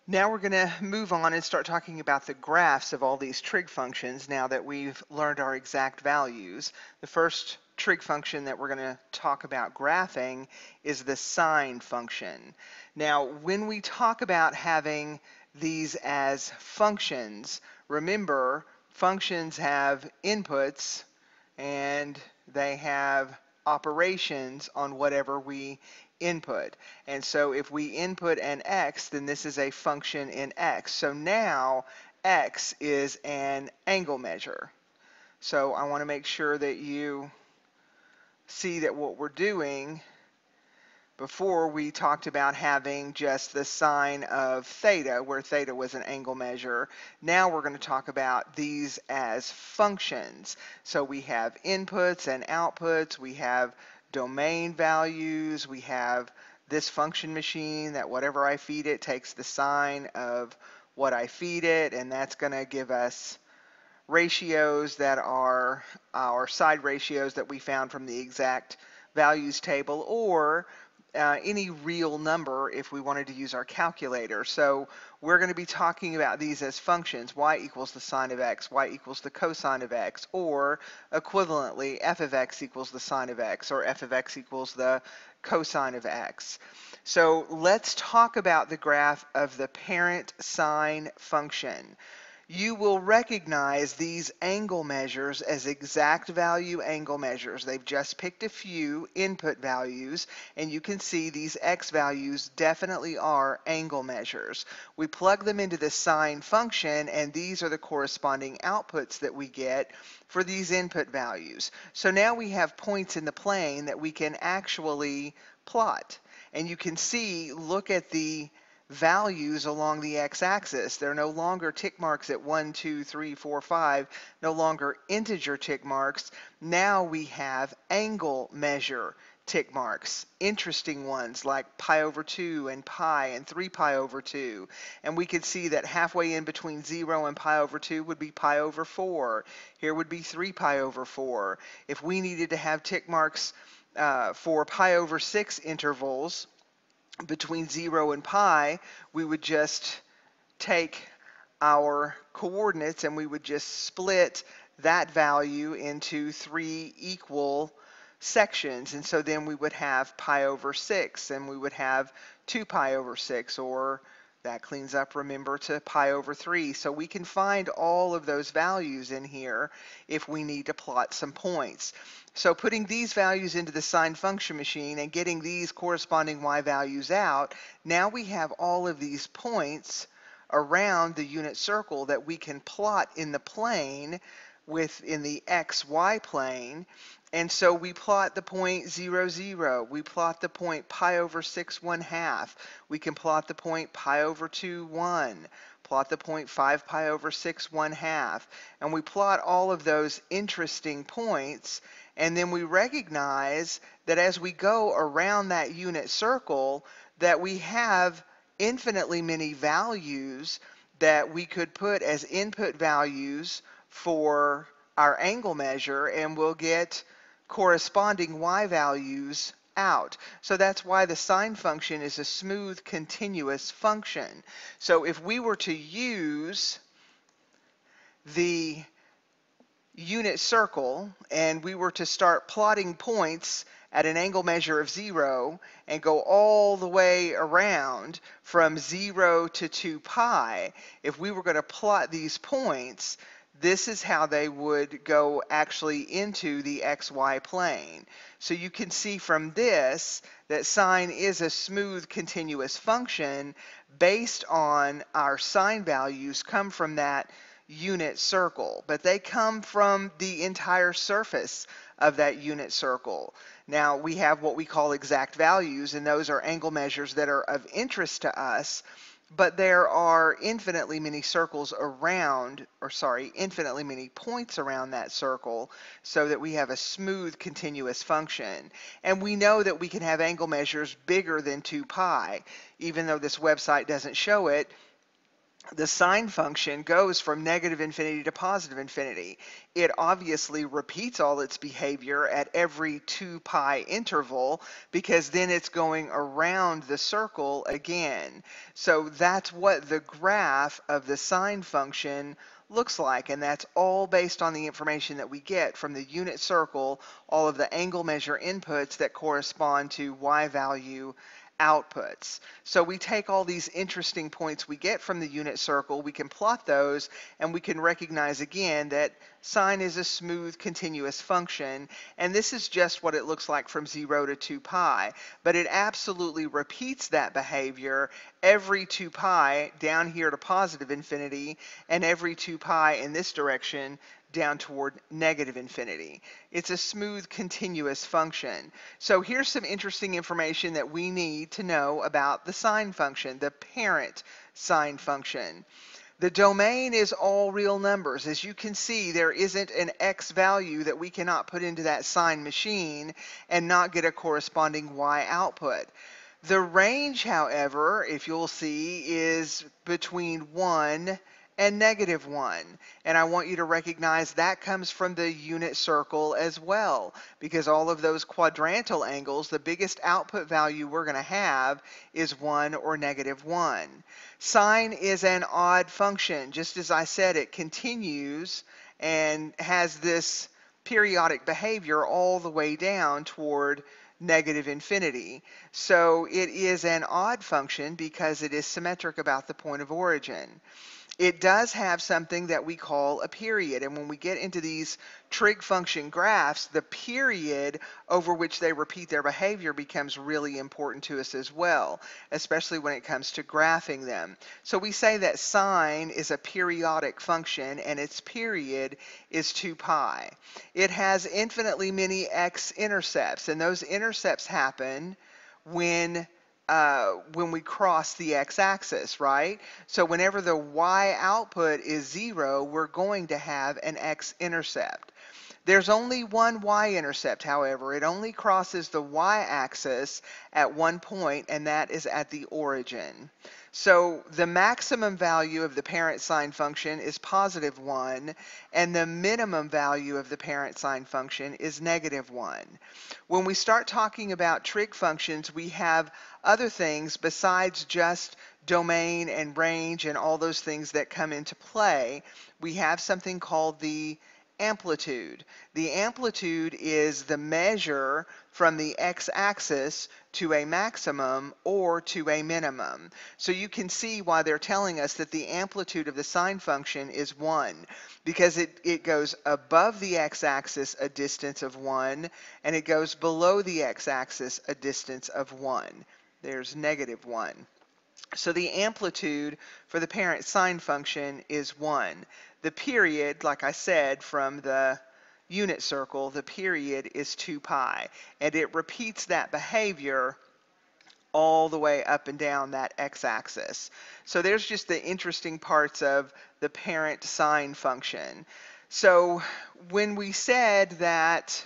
Now we're going to move on and start talking about the graphs of all these trig functions now that we've learned our exact values. The first trig function that we're going to talk about graphing is the sine function. Now, when we talk about having these as functions, remember functions have inputs and they have operations on whatever we input. And so if we input an x, then this is a function in x. So now x is an angle measure. So I want to make sure that you see that what we're doing, before we talked about having just the sine of theta, where theta was an angle measure. Now we're going to talk about these as functions. So we have inputs and outputs, we have domain values, we have this function machine that whatever I feed it takes the sine of what I feed it, and that's going to give us ratios that are our side ratios that we found from the exact values table, or any real number if we wanted to use our calculator. So we're going to be talking about these as functions. Y equals the sine of x, y equals the cosine of x, or equivalently f of x equals the sine of x, or f of x equals the cosine of x. So let's talk about the graph of the parent sine function. You will recognize these angle measures as exact value angle measures. They've just picked a few input values, and you can see these x values definitely are angle measures. We plug them into the sine function, and these are the corresponding outputs that we get for these input values. So now we have points in the plane that we can actually plot. And you can see, look at the values along the x-axis. They're no longer tick marks at 1, 2, 3, 4, 5, no longer integer tick marks. Now we have angle measure tick marks, interesting ones like pi over 2 and pi and 3 pi over 2. And we could see that halfway in between 0 and pi over 2 would be pi over 4. Here would be 3 pi over 4. If we needed to have tick marks for pi over 6 intervals, between 0 and pi, we would just take our coordinates and we would just split that value into 3 equal sections. And so then we would have pi over 6, and we would have 2 pi over 6, or that cleans up, remember, to pi over 3. So we can find all of those values in here if we need to plot some points. So putting these values into the sine function machine and getting these corresponding y values out, now we have all of these points around the unit circle that we can plot in the plane in the xy plane. And so we plot the point 0, 0. We plot the point pi over 6, 1/2. We can plot the point pi over 2, 1. Plot the point 5 pi over 6, 1/2. And we plot all of those interesting points. And then we recognize that as we go around that unit circle, that we have infinitely many values that we could put as input values for our angle measure, and we'll get corresponding y values out. So that's why the sine function is a smooth continuous function. So if we were to use the unit circle and we were to start plotting points at an angle measure of 0 and go all the way around from 0 to 2 pi, if we were going to plot these points, this is how they would go actually into the xy plane. So you can see from this that sine is a smooth continuous function based on our sine values come from that unit circle, but they come from the entire surface of that unit circle. Now we have what we call exact values, and those are angle measures that are of interest to us, but there are infinitely many circles around, or sorry, infinitely many points around that circle, so that we have a smooth continuous function. And we know that we can have angle measures bigger than 2 pi. Even though this website doesn't show it, the sine function goes from negative infinity to positive infinity. It obviously repeats all its behavior at every 2 pi interval because then it's going around the circle again. So that's what the graph of the sine function looks like, and that's all based on the information that we get from the unit circle, all of the angle measure inputs that correspond to y value outputs. So we take all these interesting points we get from the unit circle, we can plot those, and we can recognize again that sine is a smooth continuous function, and this is just what it looks like from 0 to 2 pi, but it absolutely repeats that behavior every 2 pi down here to positive infinity, and every 2 pi in this direction down toward negative infinity. It's a smooth continuous function. So here's some interesting information that we need to know about the sine function, the parent sine function. The domain is all real numbers. As you can see, there isn't an x value that we cannot put into that sine machine and not get a corresponding y output. The range, however, if you'll see, is between 1 and -1. And I want you to recognize that comes from the unit circle as well, because all of those quadrantal angles, the biggest output value we're going to have is 1 or -1. Sine is an odd function. Just as I said, it continues and has this periodic behavior all the way down toward negative infinity. So it is an odd function because it is symmetric about the point of origin. It does have something that we call a period, and when we get into these trig function graphs, the period over which they repeat their behavior becomes really important to us as well, especially when it comes to graphing them. So we say that sine is a periodic function and its period is 2 pi. It has infinitely many x-intercepts, and those intercepts happen when we cross the x-axis, right? So whenever the y output is 0, we're going to have an x-intercept. There's only one y-intercept, however. It only crosses the y-axis at one point, and that is at the origin. So the maximum value of the parent sine function is +1, and the minimum value of the parent sine function is -1. When we start talking about trig functions, we have other things besides just domain and range and all those things that come into play. We have something called the amplitude. The amplitude is the measure from the x-axis to a maximum or to a minimum. So you can see why they're telling us that the amplitude of the sine function is 1, because it goes above the x-axis a distance of 1, and it goes below the x-axis a distance of 1. There's -1. So the amplitude for the parent sine function is 1. The period, like I said, from the unit circle, the period is 2 pi. And it repeats that behavior all the way up and down that x-axis. So there's just the interesting parts of the parent sine function. So when we said that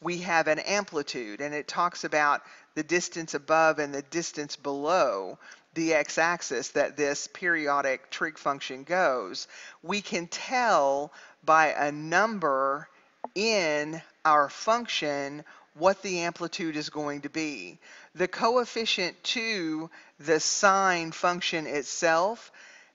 we have an amplitude, and it talks about the distance above and the distance below the x-axis that this periodic trig function goes, we can tell by a number in our function what the amplitude is going to be. The coefficient to the sine function itself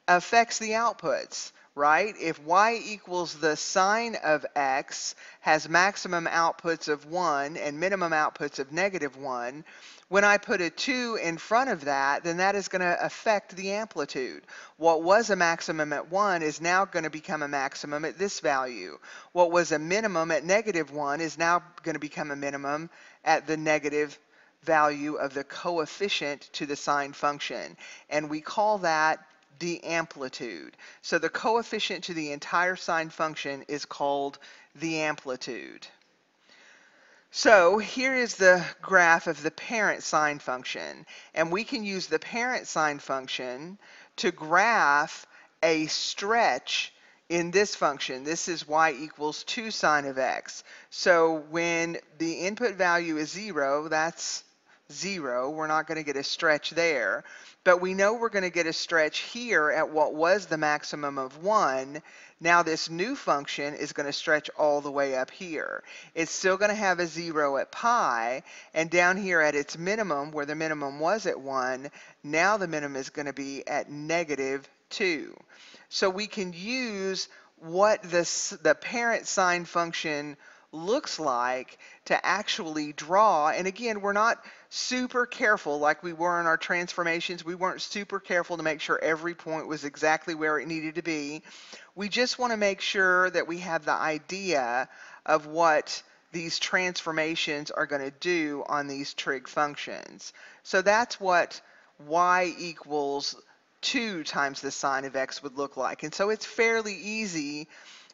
affects the outputs, right? If y equals the sine of x has maximum outputs of 1 and minimum outputs of -1, when I put a 2 in front of that, then that is going to affect the amplitude. What was a maximum at 1 is now going to become a maximum at this value. What was a minimum at -1 is now going to become a minimum at the negative value of the coefficient to the sine function. And we call that the amplitude. So the coefficient to the entire sine function is called the amplitude. So here is the graph of the parent sine function, and we can use the parent sine function to graph a stretch in this function. This is y equals 2 sine of x. So when the input value is 0, that's 0. We're not going to get a stretch there, but we know we're going to get a stretch here at what was the maximum of 1. Now this new function is going to stretch all the way up here. It's still going to have a 0 at pi, and down here at its minimum, where the minimum was at 1, now the minimum is going to be at -2. So we can use what the parent sine function looks like to actually draw. And again, we're not super careful like we were in our transformations. We weren't super careful to make sure every point was exactly where it needed to be. We just want to make sure that we have the idea of what these transformations are going to do on these trig functions. So that's what y equals 2 times the sine of x would look like. And so it's fairly easy,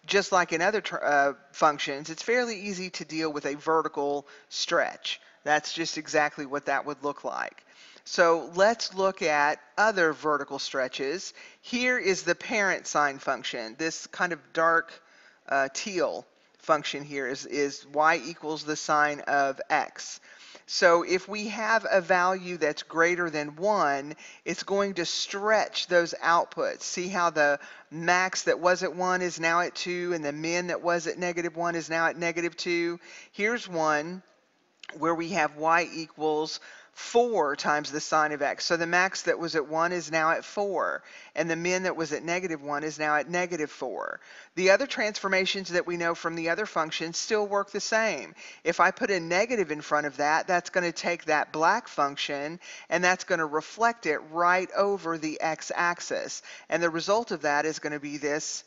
just like in other functions, it's fairly easy to deal with a vertical stretch. That's just exactly what that would look like. So let's look at other vertical stretches. Here is the parent sine function. This kind of dark teal function here is y equals the sine of x. So if we have a value that's greater than 1, it's going to stretch those outputs. See how the max that was at 1 is now at 2, and the min that was at -1 is now at -2. Here's one where we have y equals 4 times the sine of x. So the max that was at 1 is now at 4, and the min that was at -1 is now at -4. The other transformations that we know from the other functions still work the same. If I put a negative in front of that, that's going to take that black function and that's going to reflect it right over the x-axis. And the result of that is going to be this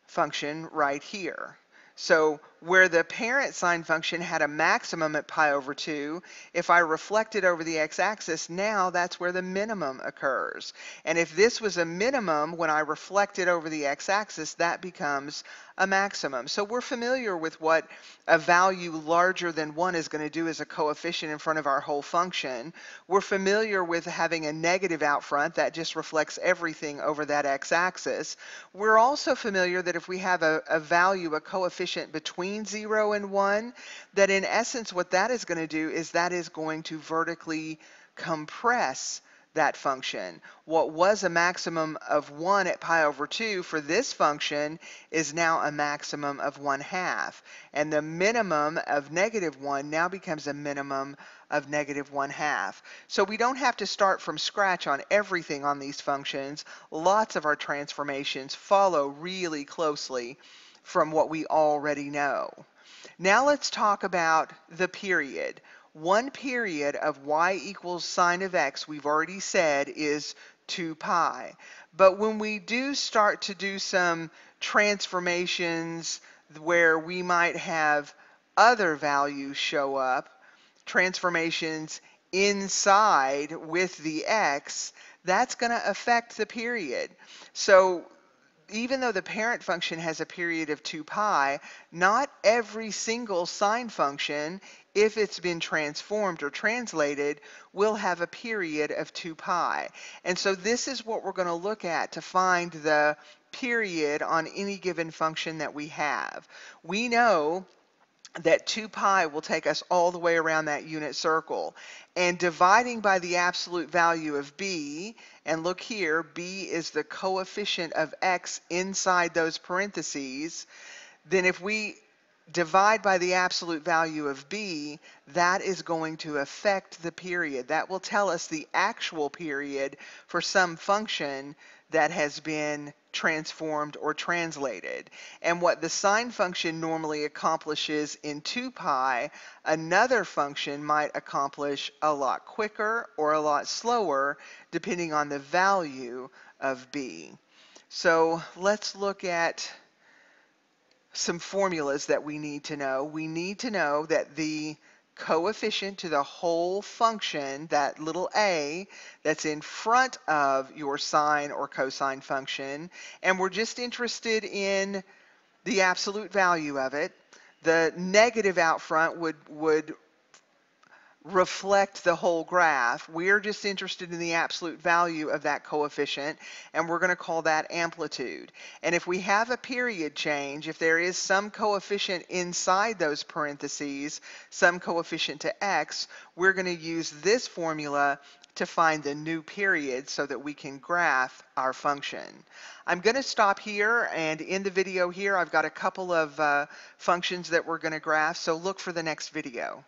function right here. So where the parent sine function had a maximum at pi over 2, if I reflect it over the x-axis, now that's where the minimum occurs. And if this was a minimum, when I reflect it over the x-axis, that becomes a maximum. So we're familiar with what a value larger than 1 is going to do as a coefficient in front of our whole function. We're familiar with having a negative out front that just reflects everything over that x-axis. We're also familiar that if we have a value, a coefficient between 0 and 1, that in essence what that is going to do is that is going to vertically compress that function. What was a maximum of 1 at pi over 2 for this function is now a maximum of 1/2. And the minimum of -1 now becomes a minimum of -1/2. So we don't have to start from scratch on everything on these functions. Lots of our transformations follow really closely from what we already know. Now let's talk about the period. One period of y equals sine of x, we've already said, is 2 pi. But when we do start to do some transformations where we might have other values show up, transformations inside with the x, that's going to affect the period. So even though the parent function has a period of 2 pi, not every single sine function, if it's been transformed or translated, will have a period of 2 pi. And so this is what we're going to look at to find the period on any given function that we have. We know that 2 pi will take us all the way around that unit circle. And dividing by the absolute value of b, and look here, b is the coefficient of x inside those parentheses, then if we divide by the absolute value of b, that is going to affect the period. That will tell us the actual period for some function that has been transformed or translated. And what the sine function normally accomplishes in 2 pi, another function might accomplish a lot quicker or a lot slower depending on the value of b. So let's look at some formulas that we need to know. We need to know that the coefficient to the whole function, that little a that's in front of your sine or cosine function, and we're just interested in the absolute value of it. The negative out front would reflect the whole graph. We're just interested in the absolute value of that coefficient, and we're going to call that amplitude. And if we have a period change, if there is some coefficient inside those parentheses, some coefficient to x, we're going to use this formula to find the new period so that we can graph our function. I'm going to stop here and end the video here. I've got a couple of functions that we're going to graph, so look for the next video.